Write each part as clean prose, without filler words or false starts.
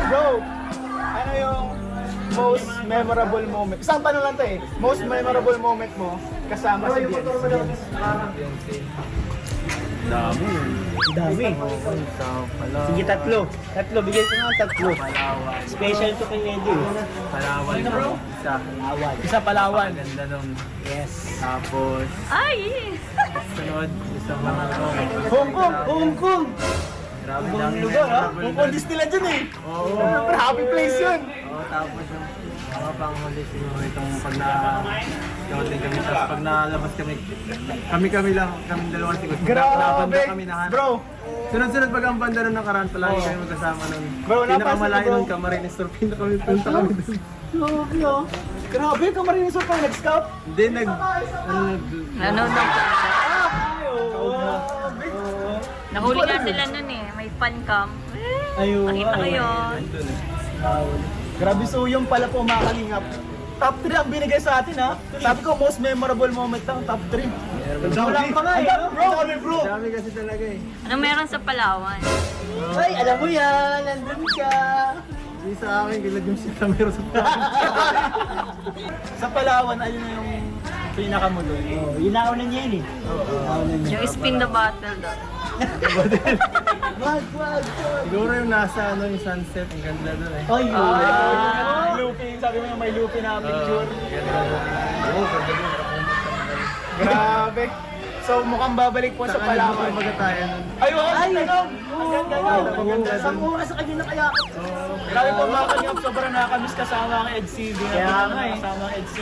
Bro, ano yung most memorable moment? Isang tanong lang to eh. Most memorable moment mo kasama si Jens. Dami. Dami. Sige, tatlo. Tatlo, bigyan ko nga tatlo. Palawan. Special to kay Edu. Palawan Ano, bro? Isa. Awad. Isa Palawan. Ganda nung. Yes. Tapos, Ay! sunod, isang mga Hong Kong! Hong Kong! Grabe Ibang dami lugar ha? memorable Hong na. Kong Disneyland dyan eh. Oo. Siyempre, happy place yun. Oo, tapos yung mga panghuli siguro itong pag na-scouting kami. Tapos pag nalabas kami lang, kami dalawa siguro. Grabe! Napanda kami na. Bro, Sunod-sunod pag ang banda nun nakaraan, palagi kami magkasama nun. Bro, napansin Pinakamalayo ko, bro. nun, Camarines Sur, punta kami dun. grabe ah. Grabe, Camarines Sur pa nag-scout. Hindi, Nanonood ako. Grabe. Nahuli nga sila nun eh. May fan cam. Ayun. Nakita ko yun. Grabe, so yung pala po mga kalingap. Top 3 ang binigay sa atin ha. Sabi ko, most memorable moment lang, top 3. Kulang pa nga eh. Bro. Dami kasi talaga eh. Ano meron sa Palawan? Ay, alam mo yan. Nandun ka. Hindi sa akin, kilad yung sita meron sa Sa Palawan, ayun na yung pinaka mo doon. Oh, yun nauna niya yun eh. Nauna niya. Yung spin the bottle doon. Wag. Siguro yung nasa yung sunset, ang ganda doon eh. Ay, Looping, sabi mo yung may looping na picture. Ganda doon. Oo, ganda doon. Grabe. So mukhang babalik po sa Palawan. Baga tayo nun. Ayun, tanong! Ang ganda. Isang oras sa kanya na kaya. Grabe po mga kalingap, sobrang nakakamiss kasama ang EDC. Di Kaya na nga eh. kasama ang EDC.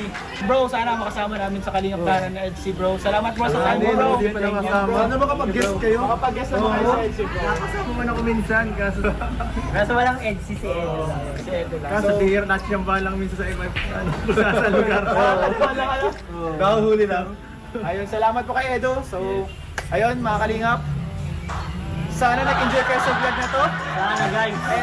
Bro, sana makasama namin sa kalingap taran ng EDC bro. Salamat bro sa time mo bro. Hindi pa Thank you, nakasama. bro. Ano makapag-guest kayo? Makapag-guest naman kayo sa EDC bro. Nakasama man ako minsan, kaso Kaso walang edge si Edu. Si Edo lang. kaso di natsyamba lang minsan sa iba sa lugar. Ano? Kahuli lang. Ayun, salamat po kay Edo. So, ayun mga kalingap. Sana nag-enjoy kayo sa vlog na to. Sana guys. And